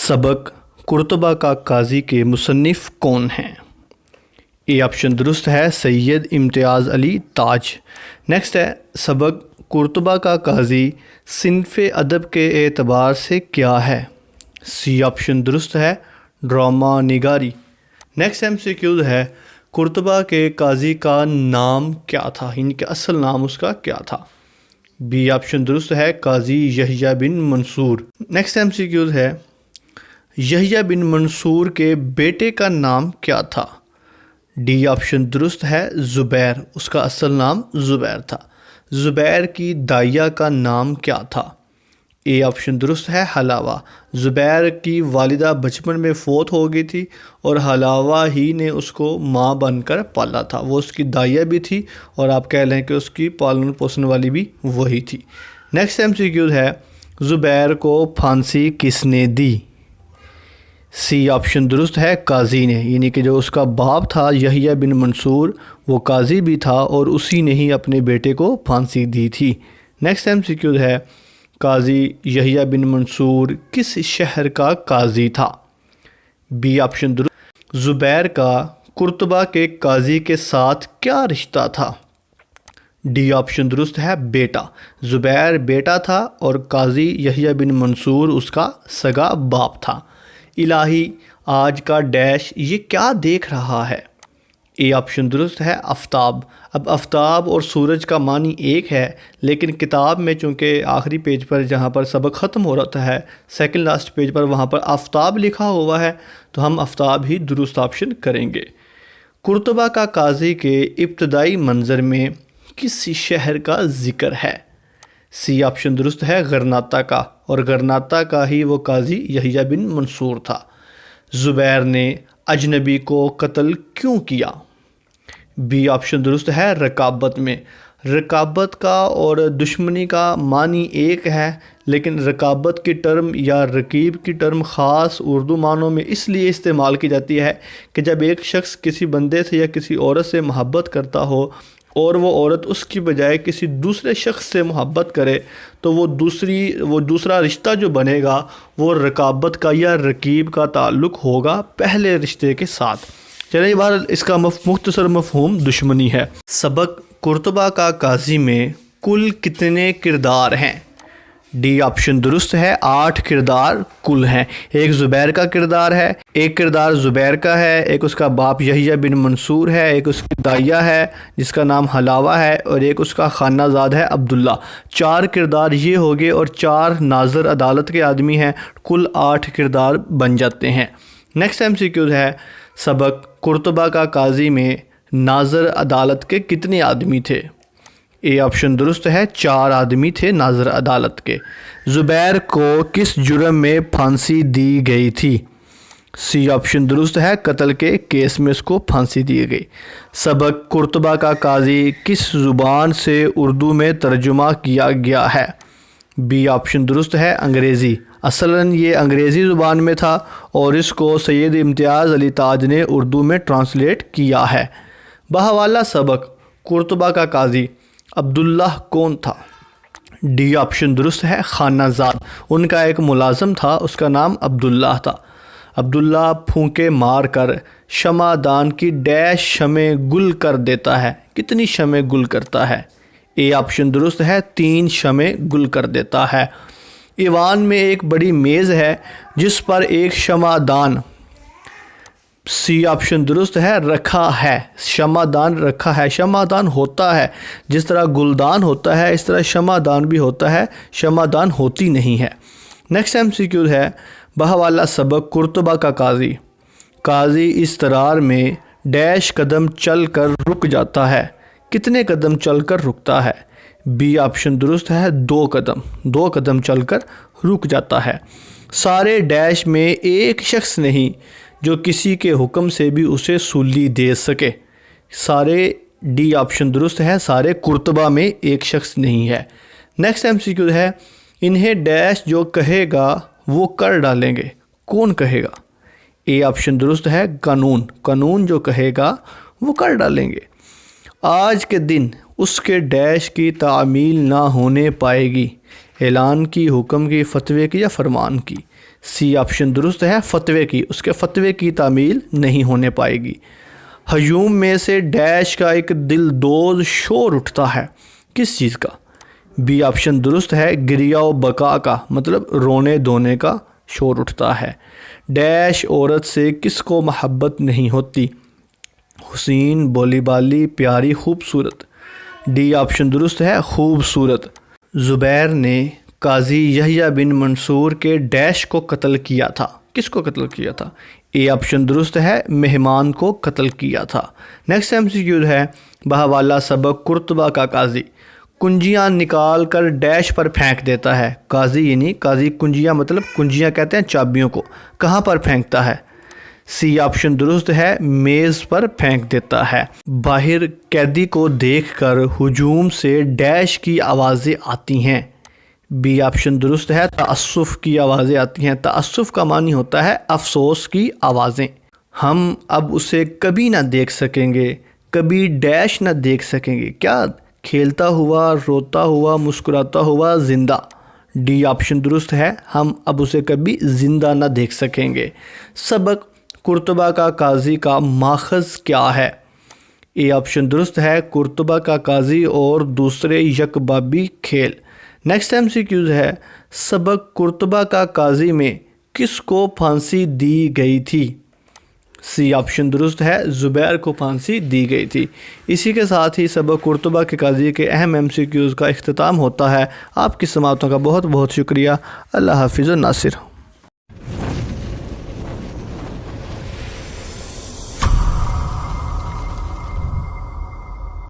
सबक कुर्तबा का काजी के मुसन्निफ़ कौन हैं? ए ऑप्शन दुरुस्त है सैयद इम्तियाज़ अली ताज। नेक्स्ट है सबक कुर्तबा का काजी सिनफ़े अदब के एतबार से क्या है? सी ऑप्शन दुरुस्त है ड्रामा निगारी। नेक्स्ट MCQ है कुर्तबा के काजी का नाम क्या था, इनके असल नाम उसका क्या था? बी ऑप्शन दुरुस्त है काजी यहया बिन मंसूर। नेक्स्ट MCQ है यहया बिन मंसूर के बेटे का नाम क्या था? डी ऑप्शन दुरुस्त है ज़ुबैर, उसका असल नाम ज़ुबैर था। ज़ुबैर की दाइया का नाम क्या था? ए ऑप्शन दुरुस्त है हलावा। ज़ुबैर की वालिदा बचपन में फ़ौत हो गई थी और हलावा ही ने उसको माँ बनकर पाला था। वो उसकी दाइया भी थी और आप कह लें कि उसकी पालन पोषण वाली भी वही थी। नेक्स्ट MCQ है ज़ुबैर को फांसी किसने दी? सी ऑप्शन दुरुस्त है काजी ने, यानी कि जो उसका बाप था यहया बिन मंसूर वो काजी भी था और उसी ने ही अपने बेटे को फांसी दी थी। नेक्स्ट MCQ है काजी यहया बिन मंसूर किस शहर का काजी था? बी ऑप्शन दुरुस्त ज़ुबैर का कुर्तबा के काजी के साथ क्या रिश्ता था? डी ऑप्शन दुरुस्त है बेटा। ज़ुबैर बेटा था और काजी यहया बिन मंसूर उसका सगा बाप था। इलाही आज का डैश ये क्या देख रहा है? ए ऑप्शन दुरुस्त है आफ्ताब। अब आफ्ताब और सूरज का मानी एक है, लेकिन किताब में चूँकि आखिरी पेज पर जहाँ पर सबक ख़त्म हो रहा है सेकंड लास्ट पेज पर वहाँ पर आफ्ताब लिखा हुआ है, तो हम आफ्ताब ही दुरुस्त ऑप्शन करेंगे। कुर्तबा का काजी के इब्तदाई मंज़र में किस शहर का ज़िक्र है? सी ऑप्शन दुरुस्त है गरनाता का, और गरनाता का ही वो काजी यहया बिन मंसूर था। ज़ुबैर ने अजनबी को कत्ल क्यों किया? बी ऑप्शन दुरुस्त है रकाबत में। रकाबत का और दुश्मनी का मानी एक है, लेकिन रकाबत की टर्म या रकीब की टर्म ख़ास उर्दू मानों में इसलिए इस्तेमाल की जाती है कि जब एक शख्स किसी बंदे से या किसी औरत से मोहब्बत करता हो और वो औरत उसकी बजाय किसी दूसरे शख्स से मोहब्बत करे, तो वो दूसरा रिश्ता जो बनेगा वो रकाबत का या रकीब का ताल्लुक़ होगा पहले रिश्ते के साथ। चलिए बार इसका मुख्तसर मफ़हूम दुश्मनी है। सबक कुर्तबा का काजी में कुल कितने किरदार हैं? डी ऑप्शन दुरुस्त है 8 किरदार कुल हैं। एक ज़ुबैर का किरदार है, एक किरदार ज़ुबैर का है, एक उसका बाप यहया बिन मंसूर है, एक उसकी दाइया है जिसका नाम हलावा है, और एक उसका खानाजाद है अब्दुल्ला। 4 किरदार ये हो गए और 4 नाज़र अदालत के आदमी हैं, कुल 8 किरदार बन जाते हैं। नेक्स्ट MCQ है सबक कुर्तबा का काजी में नाज़र अदालत के कितने आदमी थे? ए ऑप्शन दुरुस्त है 4 आदमी थे नाज़र अदालत के। ज़ुबैर को किस जुर्म में फांसी दी गई थी? सी ऑप्शन दुरुस्त है कत्ल के केस में उसको फांसी दी गई। सबक कुर्तबा का काजी किस ज़ुबान से उर्दू में तर्जुमा किया गया है? बी ऑप्शन दुरुस्त है अंग्रेज़ी। असलन ये अंग्रेज़ी ज़ुबान में था और इसको सैयद इम्तियाज़ अली ताज ने उर्दू में ट्रांसलेट किया है। बहवाला सबक कुर्तबा का काजी अब्दुल्ला कौन था? डी ऑप्शन दुरुस्त है खानाजाद। उनका एक मुलाजम था, उसका अब्दुल्ला अब्दुल्ला था। अब्दुल्ला फूंके मार कर शमादान की डैश शमें गुल कर देता है। कितनी शमें गुल करता है? ए ऑप्शन दुरुस्त है 3 शमें गुल कर देता है। ईवान में एक बड़ी मेज़ है जिस पर एक शमादान, सी ऑप्शन दुरुस्त है रखा है। शमादान रखा है, शमादान होता है। जिस तरह गुलदान होता है इस तरह शमादान भी होता है, शमादान होती नहीं है। नेक्स्ट MCQ है बहवाला सबक कुर्तबा का काजी इस तरार में डैश कदम चल कर रुक जाता है। कितने कदम चल कर रुकता है? बी ऑप्शन दुरुस्त है 2 कदम चल कर रुक जाता है। सारे डैश में एक शख्स नहीं जो किसी के हुक्म से भी उसे सूली दे सके। डी ऑप्शन दुरुस्त है सारे कुर्तबा में एक शख्स नहीं है। नेक्स्ट MCQ है इन्हें डैश जो कहेगा वो कर डालेंगे। कौन कहेगा? ए ऑप्शन दुरुस्त है कानून जो कहेगा वो कर डालेंगे। आज के दिन उसके डैश की तामील ना होने पाएगी। ऐलान की, हुक्म की, फतवे की या फरमान की? सी ऑप्शन दुरुस्त है, फतवे की, उसके फतवे की तामील नहीं होने पाएगी। हजूम में से डैश का एक दिलदोज शोर उठता है, किस चीज़ का? बी ऑप्शन दुरुस्त है, गिरिया व बका का, मतलब रोने धोने का शोर उठता है। डैश औरत से किसको मोहब्बत नहीं होती? हुसैन, बोली बाली, प्यारी, खूबसूरत। डी ऑप्शन दुरुस्त है, खूबसूरत। ज़ुबैर ने काजी यहया बिन मंसूर के डैश को कत्ल किया था, किसको कत्ल किया था? ए ऑप्शन दुरुस्त है, मेहमान को कत्ल किया था। नेक्स्ट एमसीक्यू है, बहवाला सबक कुर्तबा का काजी कुंजियाँ निकाल कर डैश पर फेंक देता है। काजी यानी काजी कुंजियाँ, मतलब कुंजियाँ कहते हैं चाबियों को, कहाँ पर फेंकता है? सी ऑप्शन दुरुस्त है, मेज़ पर फेंक देता है। बाहर कैदी को देखकर हुजूम से डैश की आवाज़ें आती हैं। बी ऑप्शन दुरुस्त है, तअस्सुफ़ की आवाज़ें आती हैं। तअस्सुफ़ का मानी होता है अफसोस की आवाज़ें। हम अब उसे कभी ना देख सकेंगे, कभी डैश ना देख सकेंगे, क्या? खेलता हुआ, रोता हुआ, मुस्कुराता हुआ, ज़िंदा। डी ऑप्शन दुरुस्त है, हम अब उसे कभी ज़िंदा ना देख सकेंगे। सबक कुर्तबा का काजी का माखज़ क्या है? ए ऑप्शन दुरुस्त है, कुर्तबा का काजी और दूसरे यकबाबी खेल। नेक्स्ट एमसीक्यूज़ है, सबक कुर्तबा का काजी में किसको फांसी दी गई थी? सी ऑप्शन दुरुस्त है, ज़ुबैर को फांसी दी गई थी। इसी के साथ ही सबक कुर्तबा के काजी के अहम एमसीक्यूज़ का इख्तिताम होता है। आपकी समाअतों का बहुत बहुत शुक्रिया। अल्लाह हाफिज़ नासिर।